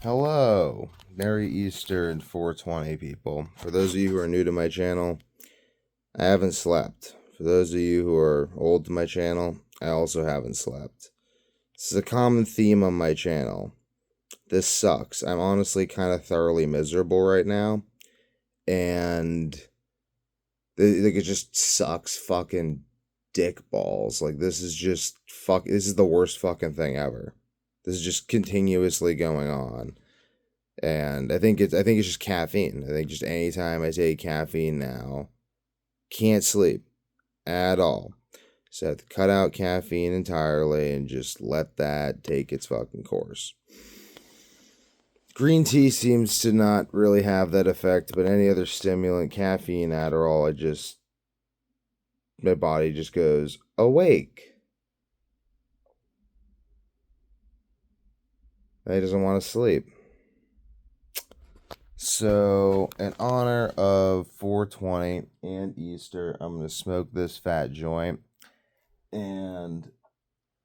Hello, Merry Easter and 420 people. For those of you who are new to my channel, I haven't slept. For those of you who are old to my channel, I also haven't slept. This is a common theme on my channel. This sucks. I'm honestly kind of thoroughly miserable right now, and like it just sucks fucking dick balls. Like this is just fuck. This is the worst fucking thing ever. This is just continuously going on. And I think it's just caffeine. I think just anytime I take caffeine now, can't sleep at all. So I have to cut out caffeine entirely and just let that take its fucking course. Green tea seems to not really have that effect, but any other stimulant, caffeine, Adderall, my body just goes awake. It doesn't want to sleep. So, in honor of 420 and Easter, I'm going to smoke this fat joint. And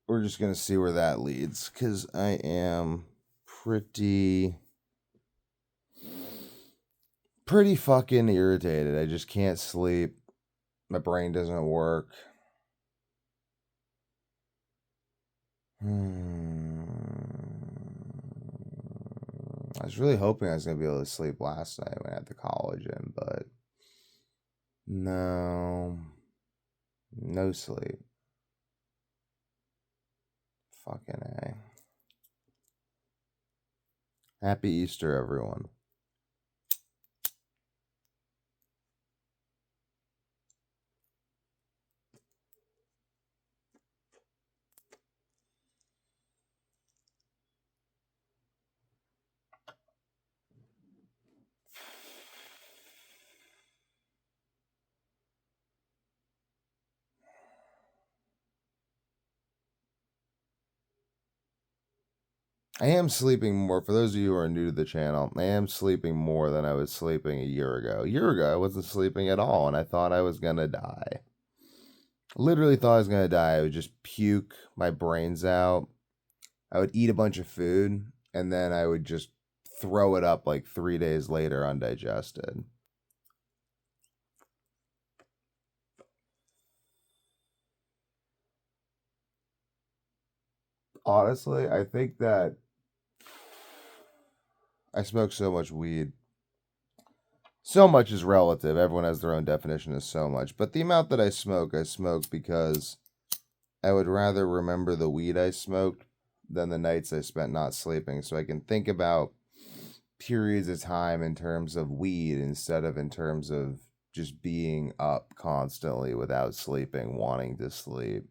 we're just going to see where that leads. Because I am pretty fucking irritated. I just can't sleep. My brain doesn't work. I was really hoping I was going to be able to sleep last night when I had the college in, but no. No sleep. Fucking A. Happy Easter, everyone. I am sleeping more. For those of you who are new to the channel, I am sleeping more than I was sleeping a year ago. A year ago, I wasn't sleeping at all, and I thought I was gonna die. Literally thought I was gonna die. I would just puke my brains out. I would eat a bunch of food, and then I would just throw it up like 3 days later, undigested. Honestly, I think that I smoke so much weed. So much is relative. Everyone has their own definition of so much. But the amount that I smoke because I would rather remember the weed I smoked than the nights I spent not sleeping. So I can think about periods of time in terms of weed instead of in terms of just being up constantly without sleeping, wanting to sleep.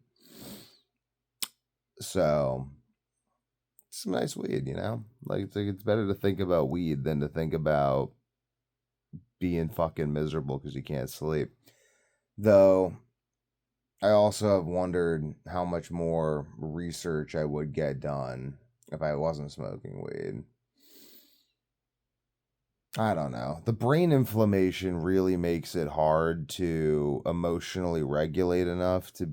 So some nice weed, you know? Like it's better to think about weed than to think about being fucking miserable because you can't sleep. Though I also have wondered how much more research I would get done if I wasn't smoking weed. I don't know. The brain inflammation really makes it hard to emotionally regulate enough to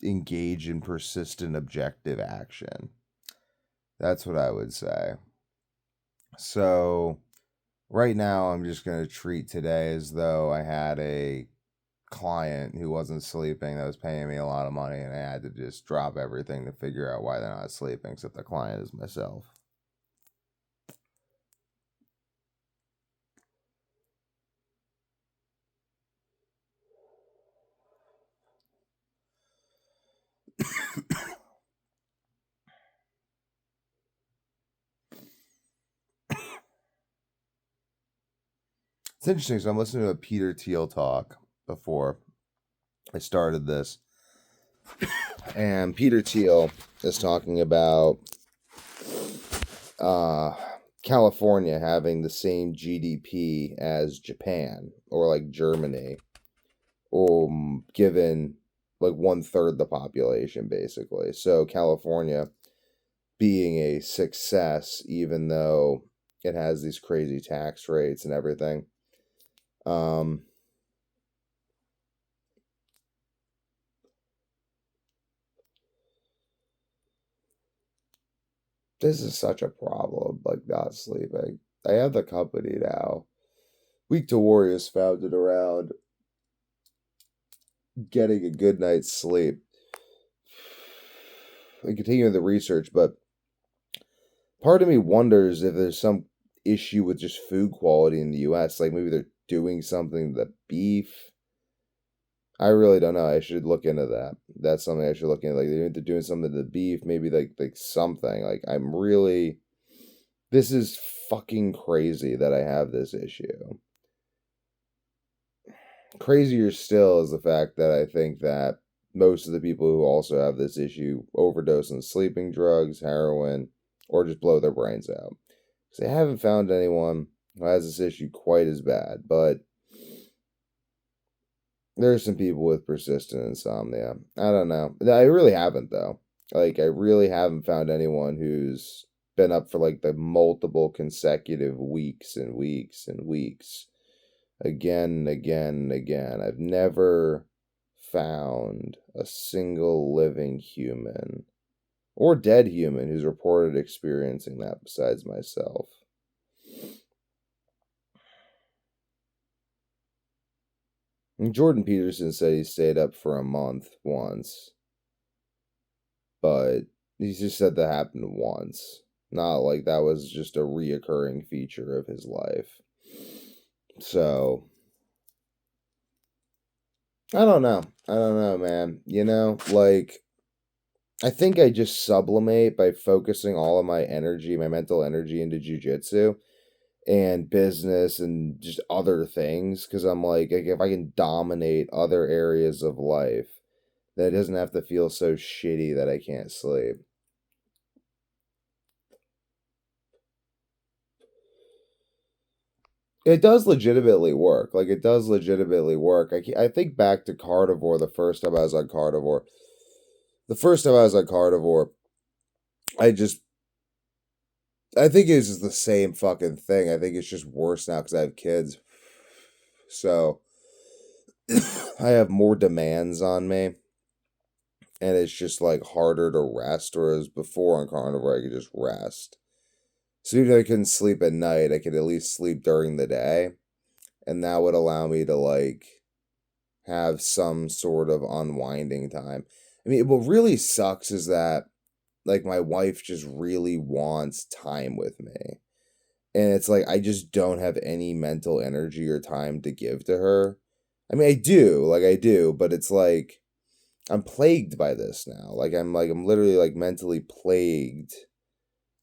engage in persistent objective action. That's what I would say. So, right now, I'm just going to treat today as though I had a client who wasn't sleeping that was paying me a lot of money, and I had to just drop everything to figure out why they're not sleeping, except the client is myself. It's interesting. So I'm listening to a Peter Thiel talk before I started this, and Peter Thiel is talking about uh, California having the same GDP as Japan or like Germany, given like one third the population basically. So California being a success, even though it has these crazy tax rates and everything. Um, This is such a problem, like not sleeping. I have the company now. Week to Warriors founded around getting a good night's sleep. I continue the research, but part of me wonders if there's some issue with just food quality in the US. Like maybe they're doing something to the beef. I really don't know. I should look into that. That's something I should look into. Like they're doing something to the beef, maybe like something. Like I'm really this is fucking crazy that I have this issue. Crazier still is the fact that I think that most of the people who also have this issue overdose on sleeping drugs, heroin, or just blow their brains out. Because I haven't found anyone who has this issue quite as bad, but there are some people with persistent insomnia. I don't know. I really haven't, though. Like, I really haven't found anyone who's been up for like the multiple consecutive weeks and weeks and weeks again and again and again. I've never found a single living human or dead human who's reported experiencing that besides myself. And Jordan Peterson said he stayed up for a month once, but he just said that happened once. Not like that was just a reoccurring feature of his life. So, I don't know. I don't know, man. You know, like, I think I just sublimate by focusing all of my energy, my mental energy into jujitsu and business and just other things. Cause I'm like, if I can dominate other areas of life, that it doesn't have to feel so shitty that I can't sleep. It does legitimately work. Like, it does legitimately work. I think back to Carnivore the first time I was on Carnivore. The first time I was on Carnivore, I just I think it's just the same fucking thing. I think it's just worse now because I have kids. So I have more demands on me. And it's just like harder to rest. Whereas before on Carnivore, I could just rest. So even if I couldn't sleep at night, I could at least sleep during the day. And that would allow me to like have some sort of unwinding time. I mean, what really sucks is that like my wife just really wants time with me. And it's like I just don't have any mental energy or time to give to her. I mean, I do, but it's like I'm plagued by this now. I'm literally like mentally plagued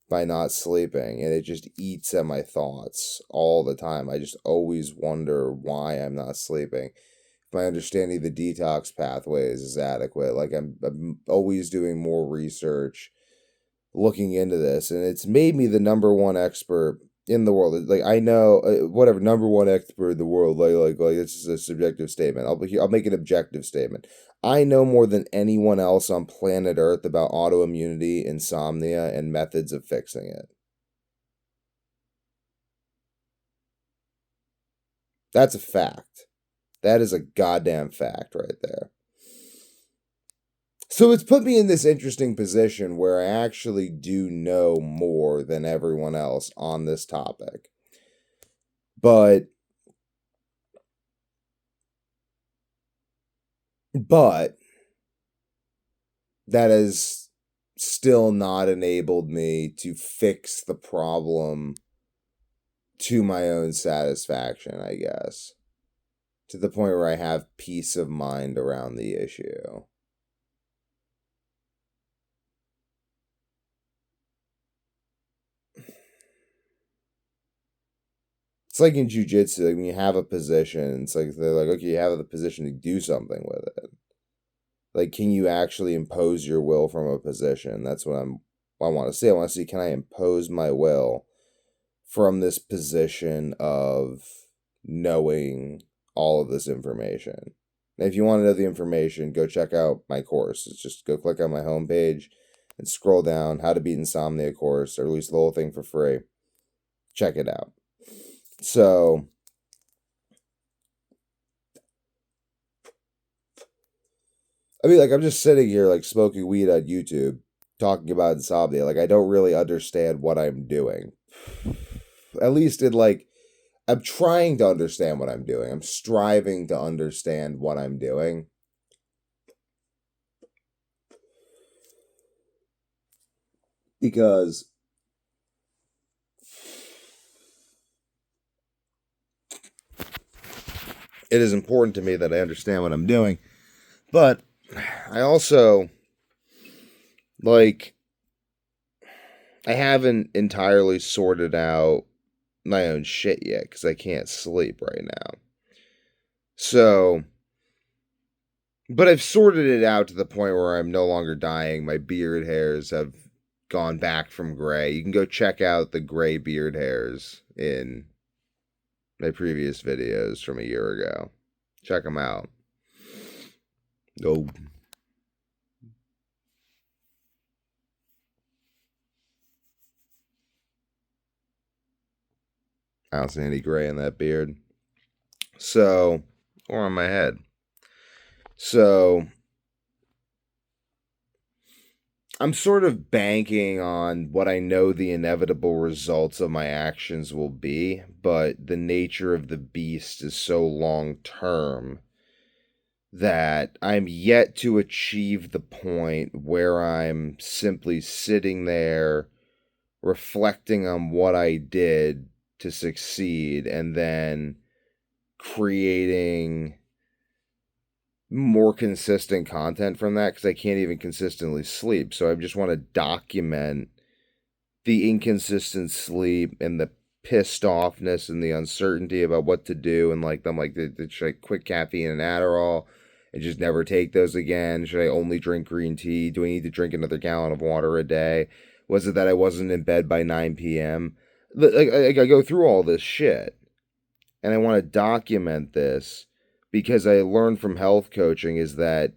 by not sleeping, and it just eats at my thoughts all the time. I just always wonder why I'm not sleeping. If my understanding of the detox pathways is adequate. Like I'm always doing more research looking into this, and it's made me the number one expert in the world. Like I know, whatever, number one expert in the world. Like this is a subjective statement. I'll make an objective statement. I know more than anyone else on planet Earth about autoimmunity, insomnia, and methods of fixing it. That's a fact. That is a goddamn fact right there. So it's put me in this interesting position where I actually do know more than everyone else on this topic. But but that has still not enabled me to fix the problem to my own satisfaction, I guess. To the point where I have peace of mind around the issue. It's like in jujitsu, like when you have a position, it's like they're like, okay, you have the position to do something with it. Like, can you actually impose your will from a position? That's what I want to see. I want to see, can I impose my will from this position of knowing all of this information? And if you want to know the information, go check out my course. It's just go click on my homepage and scroll down, How to Beat Insomnia course. I release the whole thing for free. Check it out. So, I mean, like, I'm just sitting here, like, smoking weed on YouTube, talking about insomnia. Like, I don't really understand what I'm doing. At least in like, I'm trying to understand what I'm doing. I'm striving to understand what I'm doing. Because it is important to me that I understand what I'm doing. But I also, like, I haven't entirely sorted out my own shit yet because I can't sleep right now. So, but I've sorted it out to the point where I'm no longer dying. My beard hairs have gone back from gray. You can go check out the gray beard hairs in my previous videos from a year ago. Check them out. Oh. I don't see any gray in that beard. So, or on my head. So, I'm sort of banking on what I know the inevitable results of my actions will be, but the nature of the beast is so long term that I'm yet to achieve the point where I'm simply sitting there reflecting on what I did to succeed and then creating more consistent content from that because I can't even consistently sleep. So I just want to document the inconsistent sleep and the pissed offness and the uncertainty about what to do. And like, I'm like, should I quit caffeine and Adderall and just never take those again? Should I only drink green tea? Do I need to drink another gallon of water a day? Was it that I wasn't in bed by 9 p.m.? Like, I go through all this shit and I want to document this because I learned from health coaching is that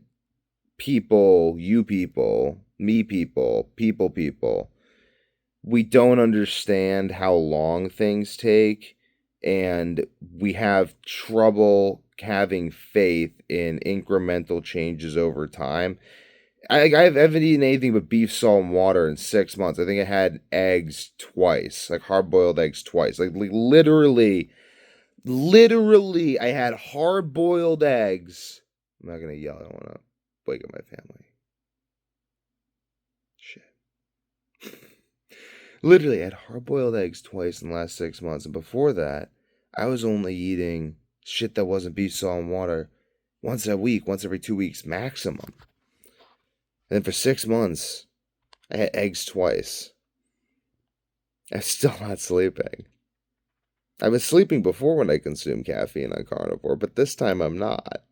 people, you people, me people, we don't understand how long things take and we have trouble having faith in incremental changes over time. I haven't eaten anything but beef, salt, and water in 6 months. I think I had eggs twice, like hard-boiled eggs twice. Like literally, I had hard-boiled eggs. I'm not gonna yell. I don't want to wake up my family. Shit. Literally, I had hard-boiled eggs twice in the last 6 months, and before that, I was only eating shit that wasn't beef, salt, and water once a week, once every 2 weeks maximum. And then for 6 months, I had eggs twice. I'm still not sleeping. I was sleeping before when I consumed caffeine on carnivore, but this time I'm not.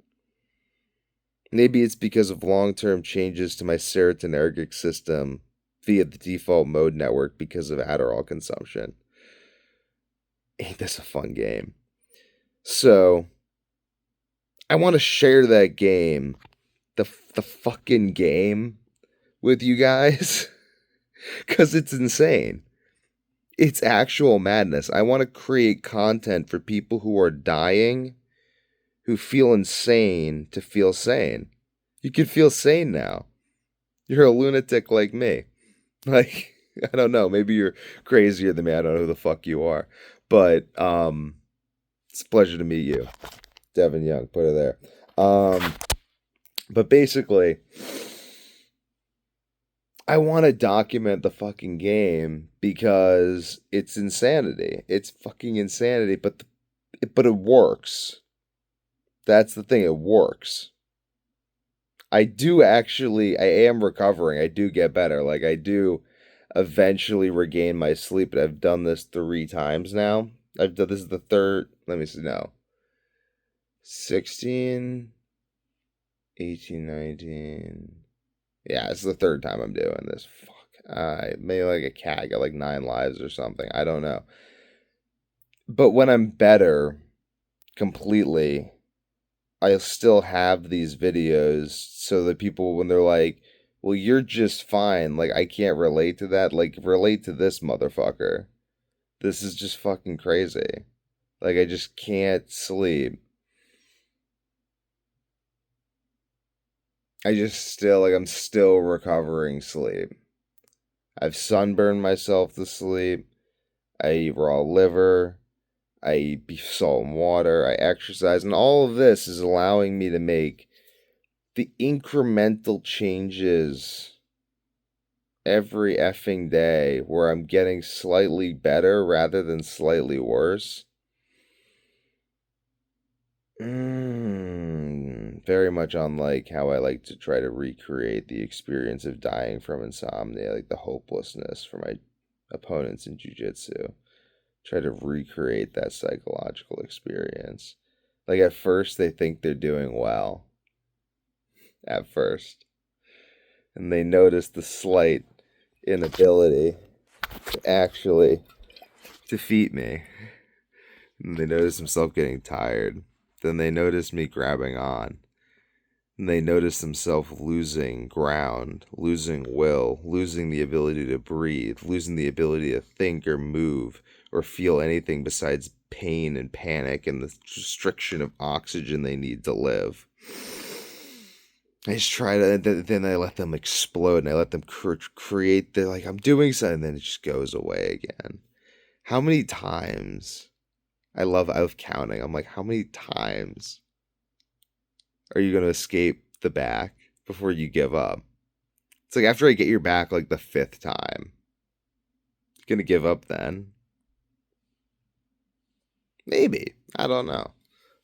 Maybe it's because of long-term changes to my serotonergic system via the default mode network because of Adderall consumption. Ain't this a fun game? So, I want to share that game, the fucking game, with you guys because it's insane. It's actual madness. I want to create content for people who are dying, who feel insane to feel sane. You can feel sane now. You're a lunatic like me. Like, I don't know, maybe you're crazier than me. I don't know who the fuck you are. But it's a pleasure to meet you. Devin Young, put it there. But basically, I want to document the fucking game because it's insanity. It's fucking insanity, but it works. That's the thing, it works. I am recovering. I do get better. Like, I do eventually regain my sleep, but I've done this 3 times now. This is the third, let me see now. 16, 18, 19. Yeah, it's the third time I'm doing this. Fuck. Maybe like a cat. I got like 9 lives or something. I don't know. But when I'm better completely, I still have these videos so that people, when they're like, well, you're just fine. Like, I can't relate to that. Like, relate to this motherfucker. This is just fucking crazy. Like, I just can't sleep. I'm still recovering sleep. I've sunburned myself to sleep. I eat raw liver. I eat beef, salt, and water. I exercise. And all of this is allowing me to make the incremental changes every effing day where I'm getting slightly better rather than slightly worse. Very much unlike how I like to try to recreate the experience of dying from insomnia, like the hopelessness for my opponents in jiu-jitsu. Try to recreate that psychological experience. Like at first they think they're doing well. At first. And they notice the slight inability to actually defeat me. And they notice themselves getting tired. Then they notice me grabbing on. And they notice themselves losing ground, losing will, losing the ability to breathe, losing the ability to think or move or feel anything besides pain and panic and the restriction of oxygen they need to live. I just try to, then I let them explode and I let them create, they're like, I'm doing something, and then it just goes away again. How many times? I love counting. I'm like, how many times are you going to escape the back before you give up? It's like after I get your back like the 5th time, you're going to give up then? Maybe. I don't know.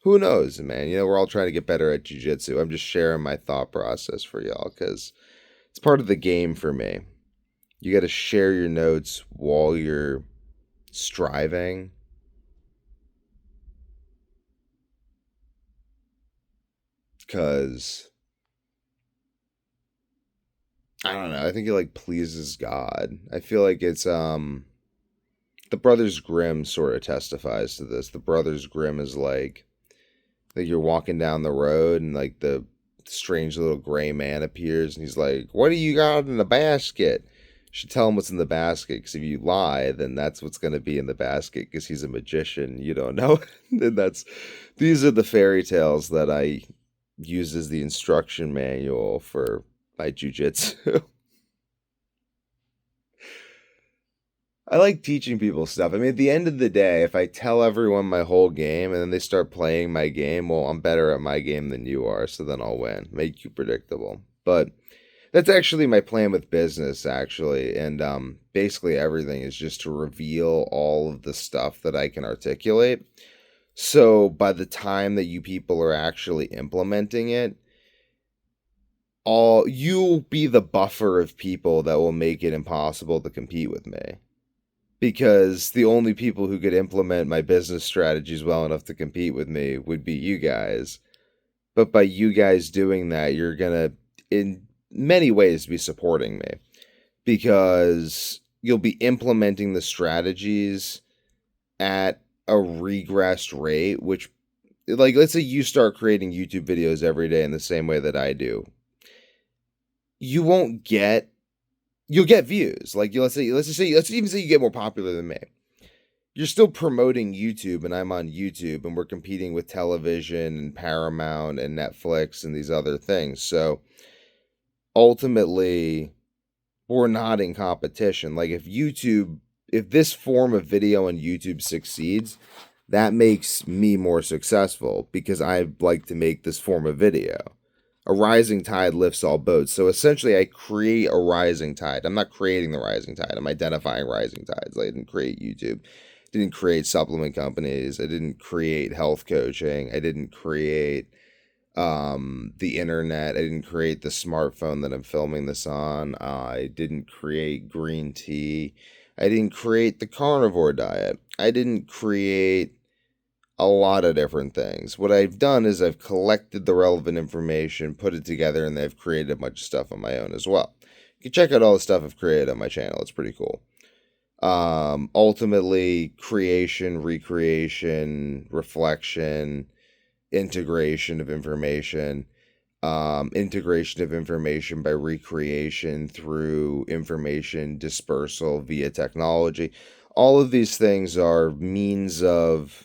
Who knows, man? We're all trying to get better at jiu-jitsu. I'm just sharing my thought process for y'all because it's part of the game for me. You got to share your notes while you're striving. Because I don't know. I think it like pleases God. I feel like it's the Brothers Grimm sort of testifies to this. The Brothers Grimm is like you're walking down the road and like the strange little gray man appears and he's like, "What do you got in the basket?" You should tell him what's in the basket because if you lie, then that's what's going to be in the basket because he's a magician. You don't know. And these are the fairy tales that I use as the instruction manual for my jujitsu. I like teaching people stuff. I mean, at the end of the day, if I tell everyone my whole game and then they start playing my game, well, I'm better at my game than you are, so then I'll win. Make you predictable. But that's actually my plan with business, actually. And basically, everything is just to reveal all of the stuff that I can articulate. So by the time that you people are actually implementing it, you'll be the buffer of people that will make it impossible to compete with me because the only people who could implement my business strategies well enough to compete with me would be you guys. But by you guys doing that, you're going to, in many ways, be supporting me because you'll be implementing the strategies at a regressed rate, which, like, let's say you start creating YouTube videos every day in the same way that I do. You won't get you'll get views. Like let's even say you get more popular than me. You're still promoting YouTube and I'm on YouTube and we're competing with television and Paramount and Netflix and these other things. So ultimately we're not in competition. Like if this form of video on YouTube succeeds, that makes me more successful because I like to make this form of video. A rising tide lifts all boats. So essentially, I create a rising tide. I'm not creating the rising tide. I'm identifying rising tides. I didn't create YouTube. I didn't create supplement companies. I didn't create health coaching. I didn't create the internet. I didn't create the smartphone that I'm filming this on. I didn't create green tea. I didn't create the carnivore diet. I didn't create a lot of different things. What I've done is I've collected the relevant information, put it together, and I've created a bunch of stuff on my own as well. You can check out all the stuff I've created on my channel. It's pretty cool. Ultimately, creation, recreation, reflection, integration of information, integration of information by recreation through information dispersal via technology. All of these things are means of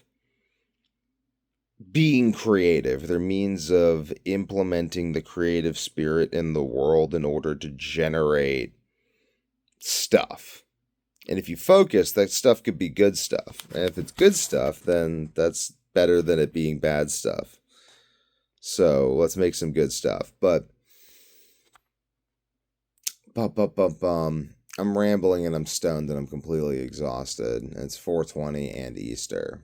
being creative. They're means of implementing the creative spirit in the world in order to generate stuff. And if you focus, that stuff could be good stuff. And if it's good stuff, then that's better than it being bad stuff. So let's make some good stuff. But I'm rambling and I'm stoned and I'm completely exhausted. And it's 420 and Easter.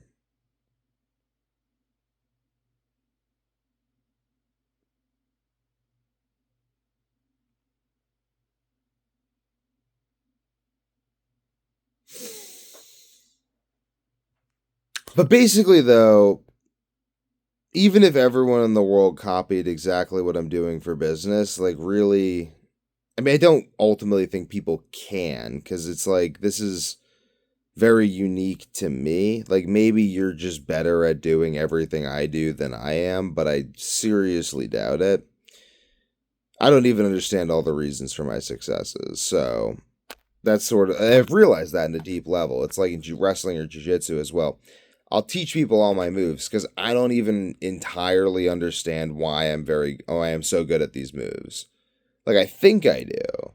But basically, though, even if everyone in the world copied exactly what I'm doing for business, like, really, I mean, I don't ultimately think people can, because it's like, this is very unique to me. Like, maybe you're just better at doing everything I do than I am, but I seriously doubt it. I don't even understand all the reasons for my successes. So that's sort of, I've realized that in a deep level. It's like in wrestling or jiu-jitsu as well. I'll teach people all my moves because I don't even entirely understand why I am so good at these moves. Like, I think I do,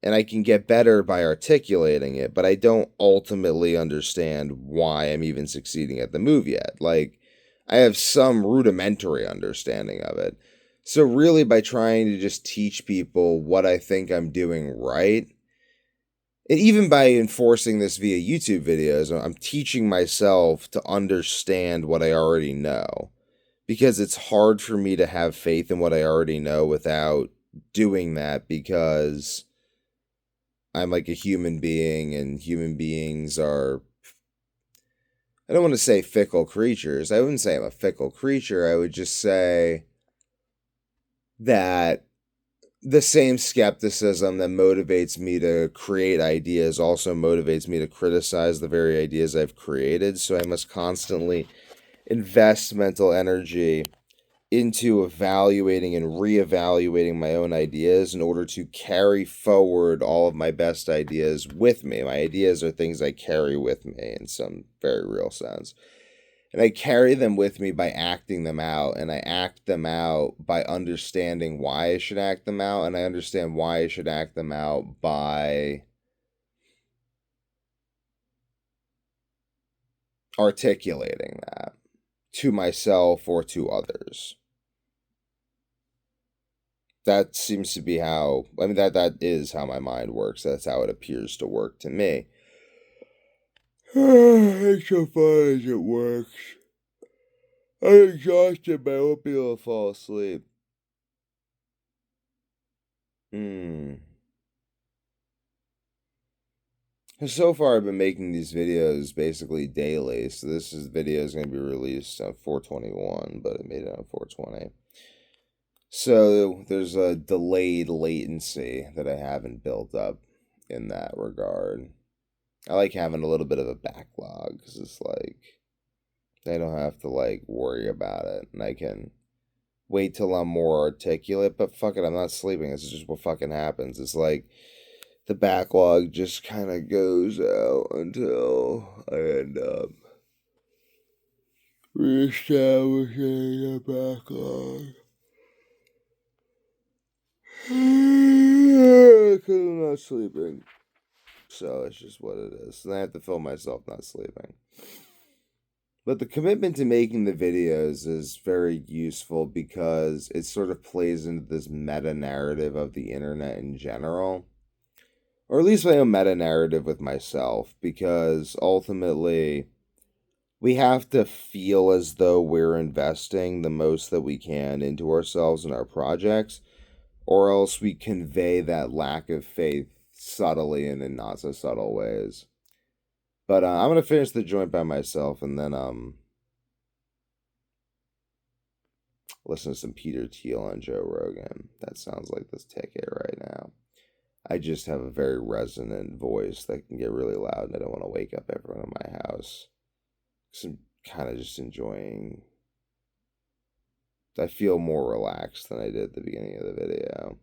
and I can get better by articulating it, but I don't ultimately understand why I'm even succeeding at the move yet. Like, I have some rudimentary understanding of it. So really, by trying to just teach people what I think I'm doing right, and even by enforcing this via YouTube videos, I'm teaching myself to understand what I already know. Because it's hard for me to have faith in what I already know without doing that, because I'm like a human being and human beings are, I don't want to say fickle creatures. I wouldn't say I'm a fickle creature. I would just say that the same skepticism that motivates me to create ideas also motivates me to criticize the very ideas I've created. So I must constantly invest mental energy into evaluating and reevaluating my own ideas in order to carry forward all of my best ideas with me. My ideas are things I carry with me in some very real sense. And I carry them with me by acting them out, and I act them out by understanding why I should act them out, and I understand why I should act them out by articulating that to myself or to others. That seems to be how, I mean, that is how my mind works. That's how it appears to work to me. It's so far as it works. I'm exhausted, but I won't be able to fall asleep. So far, I've been making these videos basically daily. So video is going to be released on 421, but I made it on 420. So there's a delayed latency that I haven't built up in that regard. I like having a little bit of a backlog because it's like I don't have to like worry about it, and I can wait till I'm more articulate. But fuck it, I'm not sleeping. This is just what fucking happens. It's like the backlog just kind of goes out until I end up reestablishing a backlog. Because I'm not sleeping. So it's just what it is. And I have to film myself not sleeping. But the commitment to making the videos is very useful because it sort of plays into this meta narrative of the internet in general. Or at least my own meta narrative with myself, because ultimately we have to feel as though we're investing the most that we can into ourselves and our projects, or else we convey that lack of faith subtly and in not so subtle ways. But I'm gonna finish the joint by myself and then listen to some Peter Thiel on Joe Rogan. That sounds like this ticket right now. I just have a very resonant voice that can get really loud, and I don't want to wake up everyone in my house. So I'm kind of just enjoying. I feel more relaxed than I did at the beginning of the video.